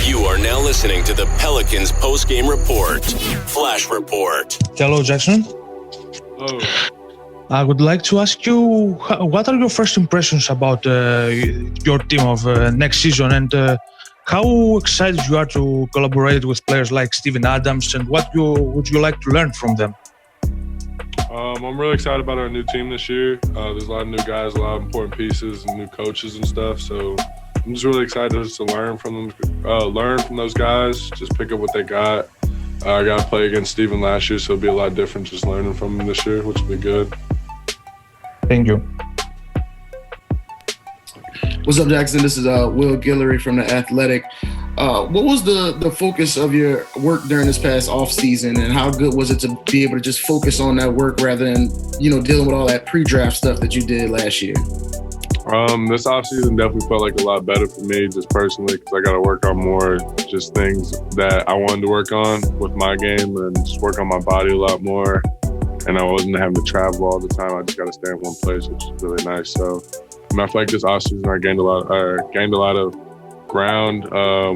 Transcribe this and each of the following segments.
You are now listening to the Pelicans post-game report. Flash report. Hello, Jaxson. Hello. I would like to ask you, what are your first impressions about your team of next season, and how excited you are to collaborate with players like Steven Adams, and what would you like to learn from them? I'm really excited about our new team this year. There's a lot of new guys, a lot of important pieces, and new coaches and stuff. So I'm just really excited to learn from them, learn from those guys, just pick up what they got. I got to play against Steven last year, so it'll be a lot different just learning from him this year, which will be good. Thank you. What's up, Jaxson? This is Will Guillory from The Athletic. What was the focus of your work during this past offseason, and how good was it to be able to just focus on that work rather than, dealing with all that pre-draft stuff that you did last year? This offseason definitely felt like a lot better for me just personally, because I got to work on more just things that I wanted to work on with my game and just work on my body a lot more. And I wasn't having to travel all the time. I just got to stay in one place, which is really nice. So I feel like this offseason I gained a lot of ground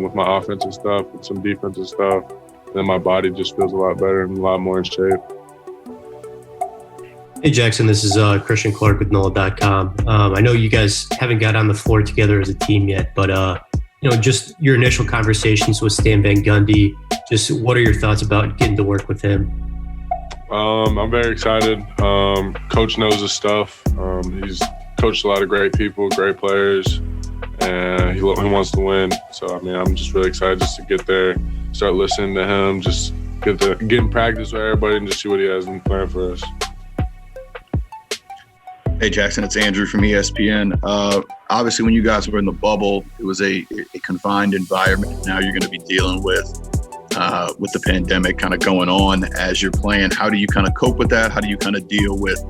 with my offensive stuff and some defensive stuff. And then my body just feels a lot better and a lot more in shape. Hey, Jaxson, this is Christian Clark with N.A.W. I know you guys haven't got on the floor together as a team yet, but just your initial conversations with Stan Van Gundy, just what are your thoughts about getting to work with him? I'm very excited. Coach knows his stuff. He's coached a lot of great people, great players, and he wants to win. So, I'm just really excited just to get there, start listening to him, just get in practice with everybody and just see what he has in plan for us. Hey, Jaxson, it's Andrew from ESPN. Obviously, when you guys were in the bubble, it was a confined environment. Now you're going to be dealing with the pandemic kind of going on as you're playing. How do you kind of cope with that? How do you kind of deal with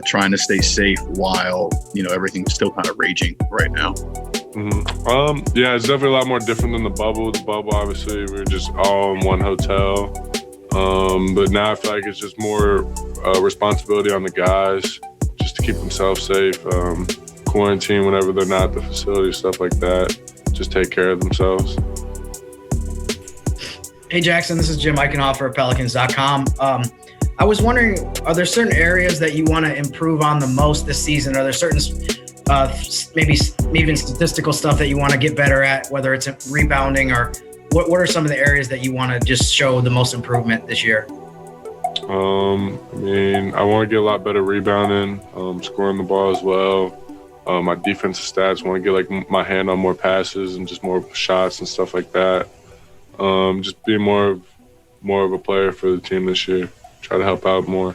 trying to stay safe while, everything's still kind of raging right now? Mm-hmm. Yeah, it's definitely a lot more different than the bubble. The bubble, obviously, we were just all in one hotel. But now I feel like it's just more responsibility on the guys just to keep themselves safe, quarantine whenever they're not at the facility, stuff like that. Just take care of themselves. Hey, Jaxson, this is Jim Eichenhofer at Pelicans.com. I was wondering, are there certain areas that you want to improve on the most this season? Are there certain maybe even statistical stuff that you want to get better at, whether it's rebounding, or what are some of the areas that you want to just show the most improvement this year? I want to get a lot better rebounding, scoring the ball as well. My defensive stats, want to get my hand on more passes and just more shots and stuff like that. Just be more of a player for the team this year. Try to help out more.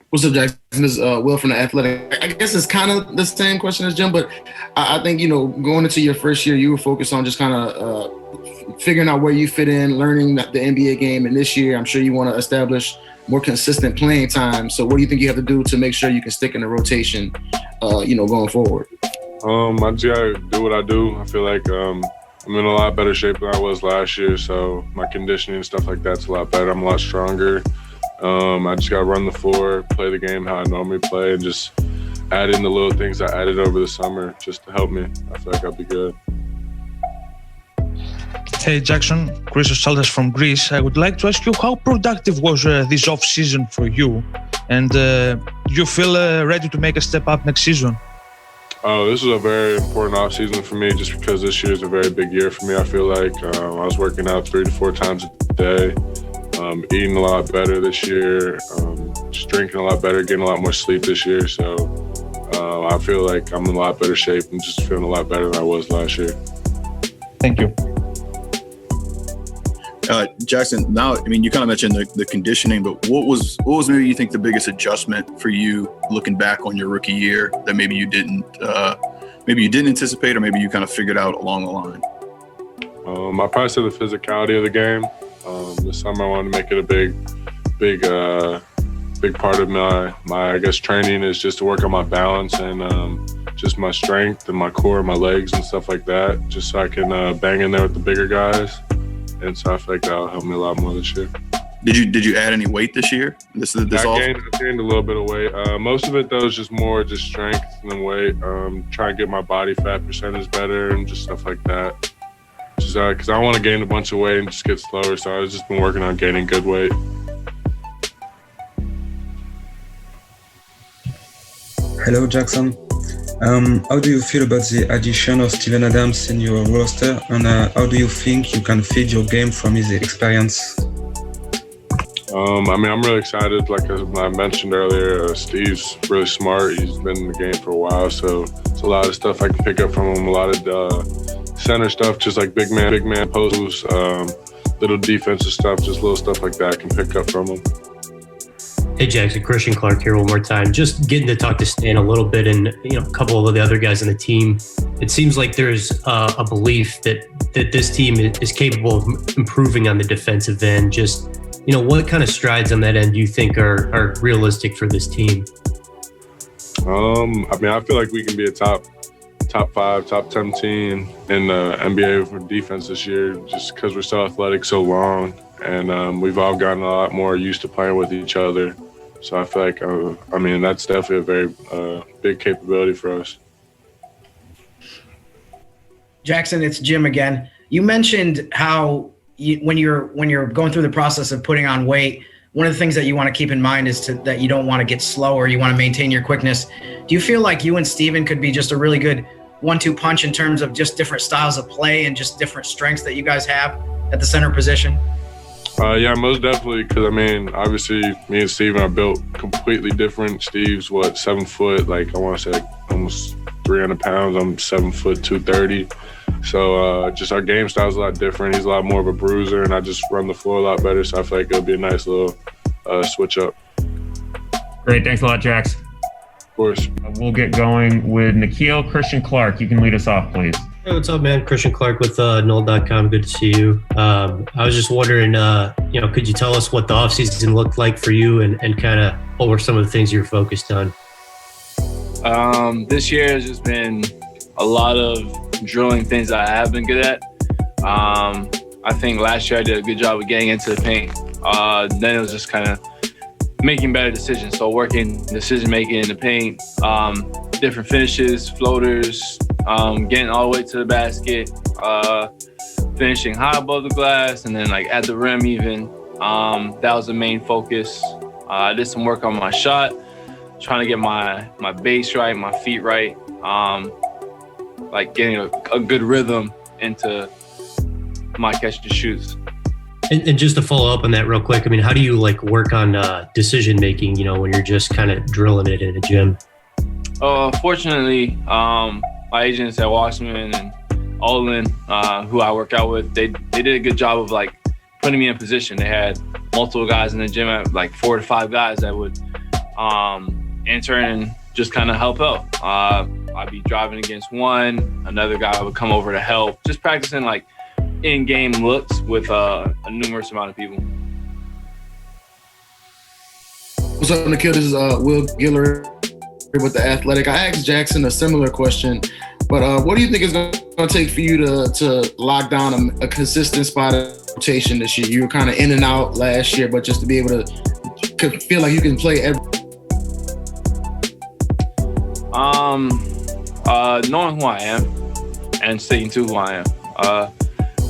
What's up, Jaxson? This is Will from The Athletic. I guess it's kind of the same question as Jim, but I think, going into your first year, you were focused on just kind of figuring out where you fit in, learning the NBA game. And this year, I'm sure you want to establish more consistent playing time. So what do you think you have to do to make sure you can stick in the rotation, going forward? I just got to do what I do. I feel like I'm in a lot better shape than I was last year, so my conditioning and stuff like that's a lot better. I'm a lot stronger. I just got to run the floor, play the game how I normally play, and just add in the little things I added over the summer just to help me. I feel like I'll be good. Hey, Jaxson, Chris Saldas from Greece. I would like to ask you, how productive was this off-season for you? And do you feel ready to make a step up next season? Oh, this is a very important off-season for me just because this year is a very big year for me. I feel like I was working out 3 to 4 times a day, eating a lot better this year, just drinking a lot better, getting a lot more sleep this year. So I feel like I'm in a lot better shape and just feeling a lot better than I was last year. Thank you. Jaxson, now, you kind of mentioned the conditioning, but what was maybe you think the biggest adjustment for you looking back on your rookie year that maybe you didn't anticipate, or maybe you kind of figured out along the line? I probably said the physicality of the game. This summer I wanted to make it a big part of my I guess training is just to work on my balance and just my strength and my core, my legs and stuff like that, just so I can bang in there with the bigger guys. And so I feel like that'll help me a lot more this year. Did you add any weight this year? This I gained a little bit of weight. Most of it though is just more strength than weight. Trying to get my body fat percentage better and just stuff like that. Just because I want to gain a bunch of weight and just get slower. So I've just been working on gaining good weight. Hello, Jaxson. How do you feel about the addition of Steven Adams in your roster, and how do you think you can feed your game from his experience? I'm really excited. Like I mentioned earlier, Steve's really smart. He's been in the game for a while, so it's a lot of stuff I can pick up from him. A lot of center stuff, just like big man posts, little defensive stuff, just little stuff like that I can pick up from him. Hey Jackson, Christian Clark here one more time. Just getting to talk to Stan a little bit and a couple of the other guys on the team. It seems like there's a belief that this team is capable of improving on the defensive end. Just what kind of strides on that end do you think are realistic for this team? I feel like we can be a top 5, top 10 team in the NBA for defense this year, just because we're so athletic, so long, and we've all gotten a lot more used to playing with each other. So I feel like, that's definitely a very big capability for us. Jaxson, it's Jim again. You mentioned how when you're going through the process of putting on weight, one of the things that you want to keep in mind is that you don't want to get slower. You want to maintain your quickness. Do you feel like you and Steven could be just a really good 1-2 punch in terms of just different styles of play and just different strengths that you guys have at the center position? Yeah, most definitely. Because obviously, me and Steven are built completely different. Steve's 7 foot, I want to say almost 300 pounds. I'm 7 foot 230. So just our game style is a lot different. He's a lot more of a bruiser, and I just run the floor a lot better. So I feel like it'll be a nice little switch up. Great, thanks a lot, Jax. Of course. We'll get going with Nickeil. Christian Clark, you can lead us off, please. Hey, what's up, man? Christian Clark with N.A.W. Good to see you. I was just wondering, could you tell us what the offseason looked like for you and kind of what were some of the things you were focused on? This year has just been a lot of drilling things that I have been good at. I think last year I did a good job of getting into the paint. Then it was just kind of making better decisions. So working decision-making in the paint, different finishes, floaters, getting all the way to the basket, finishing high above the glass, and then at the rim even. That was the main focus. I did some work on my shot, trying to get my base right, my feet right, getting a good rhythm into my catch and shoots. And just to follow up on that real quick, how do you work on decision making, when you're just kind of drilling it in a gym? Fortunately, my agents at Washington and Orleans, who I work out with, they did a good job of putting me in position. They had multiple guys in the gym, 4 to 5 guys that would intern and just kind of help out. I'd be driving against one, another guy would come over to help, just practicing in-game looks with a numerous amount of people. What's up, Nickeil? This is Will Giller with The Athletic. I asked Jaxson a similar question, but what do you think is going to take for you to lock down a consistent spot of rotation this year? You were kind of in and out last year, but just to be able to feel like you can play every. Knowing who I am and sticking to who I am.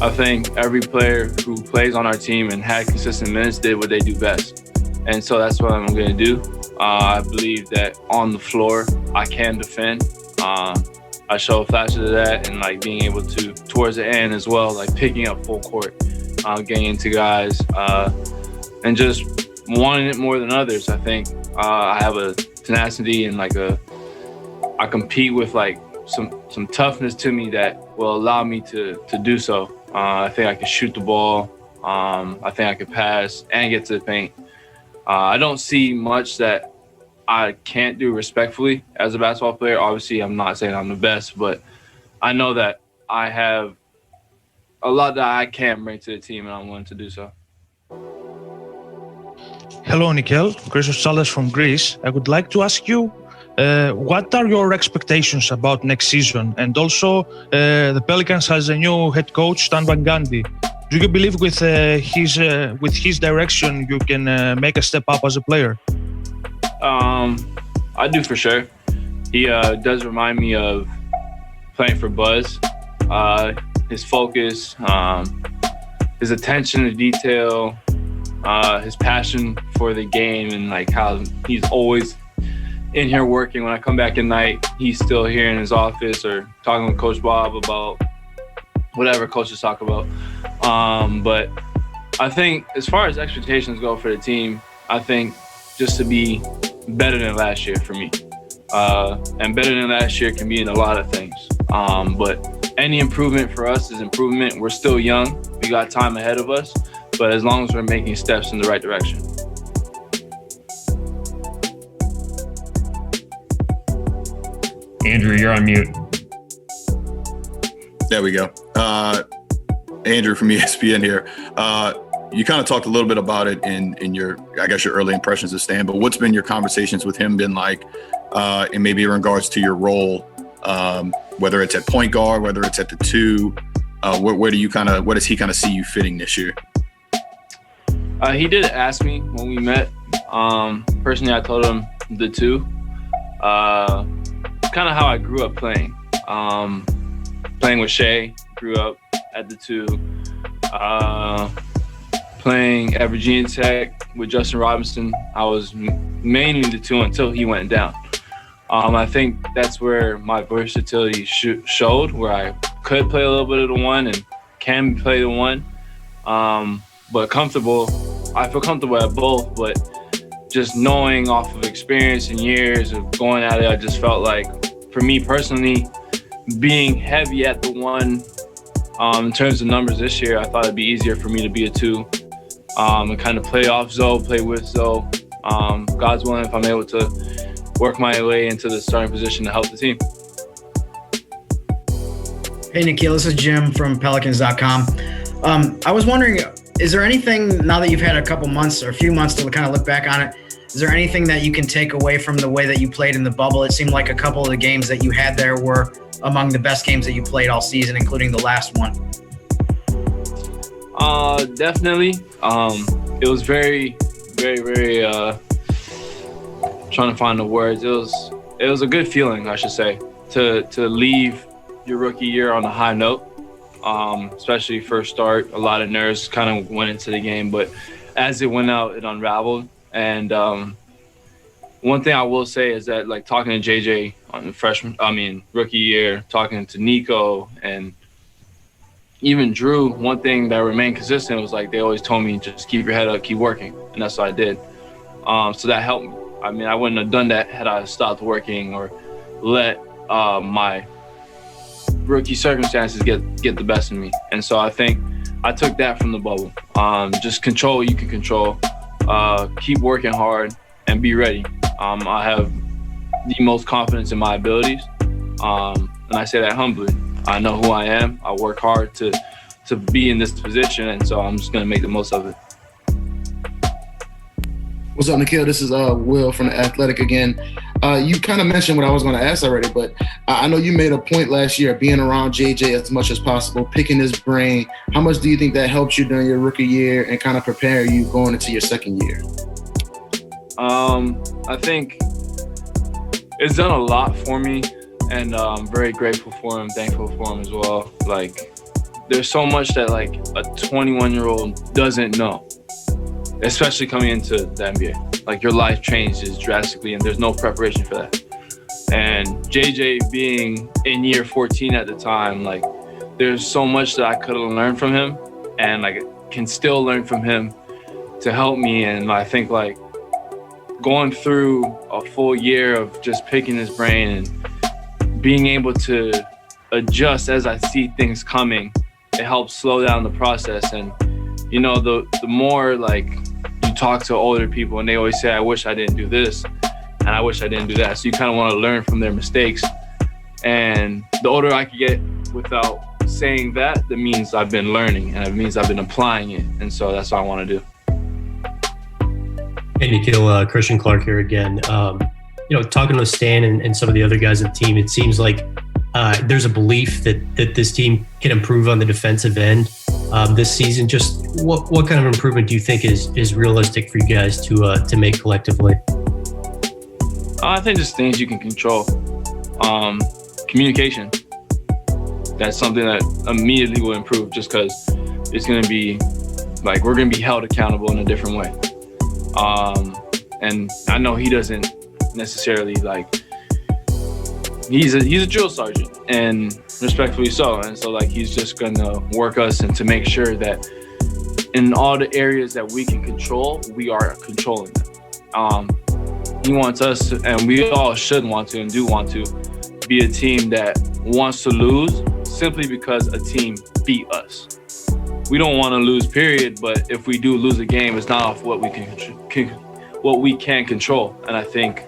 I think every player who plays on our team and had consistent minutes did what they do best. And so that's what I'm going to do. I believe that on the floor, I can defend. I show flashes of that and being able to, towards the end as well, picking up full court, getting into guys, and just wanting it more than others. I think I have a tenacity and I compete with some toughness to me that will allow me to do so. I think I can shoot the ball. I think I can pass and get to the paint. I don't see much that I can't do respectfully as a basketball player. Obviously, I'm not saying I'm the best, but I know that I have a lot that I can bring to the team, and I'm willing to do so. Hello, Nickeil. Christos Salas from Greece. I would like to ask you, what are your expectations about next season? And also, the Pelicans has a new head coach, Stan Van Gundy. Do you believe with his direction you can make a step up as a player? I do for sure. He does remind me of playing for Buzz. His focus, his attention to detail, his passion for the game, and like how he's always in here working. When I come back at night, he's still here in his office or talking with Coach Bob about whatever coaches talk about. But I think as far as expectations go for the team, I think just to be better than last year for me. And better than last year can be in a lot of things. But any improvement for us is improvement. We're still young. We got time ahead of us. But as long as we're making steps in the right direction. Andrew, you're on mute. There we go. Andrew from ESPN here. You kind of talked a little bit about it in your, I guess, your early impressions of Stan, but what's been your conversations with him been like, and maybe in regards to your role, whether it's at point guard, whether it's at the two, where does he kind of see you fitting this year? He did ask me when we met. Personally, I told him the two. Kind of how I grew up playing. Playing with Shea, grew up at the two. Playing at Virginia Tech with Justin Robinson, I was mainly the two until he went down. I think that's where my versatility showed, where I could play a little bit of the one and can play the one. But I feel comfortable at both, but just knowing off of experience and years of going at it, I just felt like, for me personally, being heavy at the one, in terms of numbers this year, I thought it'd be easier for me to be a two, and kind of play off Zoe, play with Zoe. God's willing, if I'm able to work my way into the starting position to help the team. Hey, Nickeil, this is Jim from Pelicans.com. I was wondering, is there anything, now that you've had a couple months or a few months to kind of look back on it, is there anything that you can take away from the way that you played in the bubble? It seemed like a couple of the games that you had there were among the best games that you played all season, including the last one. Definitely. It was very, very, very, trying to find the words. It was a good feeling, I should say, to leave your rookie year on a high note. Especially first start, a lot of nerves kind of went into the game, but as it went out, it unraveled. And one thing I will say is that, like, talking to JJ on the rookie year, talking to Nickeil and even Drew, one thing that remained consistent was, like, they always told me, just keep your head up, keep working. And that's what I did. So that helped me. I mean, I wouldn't have done that had I stopped working or let my rookie circumstances get the best of me. And so I think I took that from the bubble. Just control what you can control. Keep working hard and be ready. I have the most confidence in my abilities. And I say that humbly. I know who I am. I work hard to be in this position. And so I'm just going to make the most of it. What's up, Nickeil? This is Will from The Athletic again. You kind of mentioned what I was going to ask already, but I know you made a point last year being around JJ as much as possible, picking his brain. How much do you think that helped you during your rookie year and kind of prepare you going into your second year? I think it's done a lot for me, and I'm very grateful for him, thankful for him as well. Like, there's so much that, like, a 21-year-old doesn't know, especially coming into the NBA. Like, your life changes drastically and there's no preparation for that. And JJ being in year 14 at the time, like, there's so much that I could have learned from him and, like, can still learn from him to help me. And I think, like, going through a full year of just picking his brain and being able to adjust as I see things coming, it helps slow down the process. And, you know, the more, like, you talk to older people and they always say, I wish I didn't do this and I wish I didn't do that. So you kind of want to learn from their mistakes. And the older I can get without saying that, that means I've been learning and it means I've been applying it. And so that's what I want to do. Hey, Nickeil, Christian Clark here again. Talking with Stan and some of the other guys on the team, it seems like there's a belief that this team can improve on the defensive end. this season. Just what kind of improvement do you think is realistic for you guys to make collectively? I think just things you can control. Communication. That's something that immediately will improve just because it's going to be like we're going to be held accountable in a different way. And I know he doesn't necessarily he's a drill sergeant, and respectfully so. And so he's just going to work us and to make sure that in all the areas that we can control, we are controlling them. He wants us to, and we all should want to and do want to be a team that wants to lose simply because a team beat us. We don't want to lose, period, but if we do lose a game, it's not off what we can control. And I think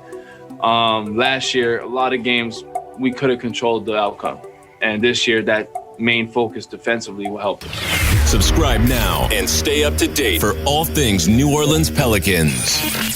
last year, a lot of games we could have controlled the outcome. And this year, that main focus defensively will help us. Subscribe now and stay up to date for all things New Orleans Pelicans.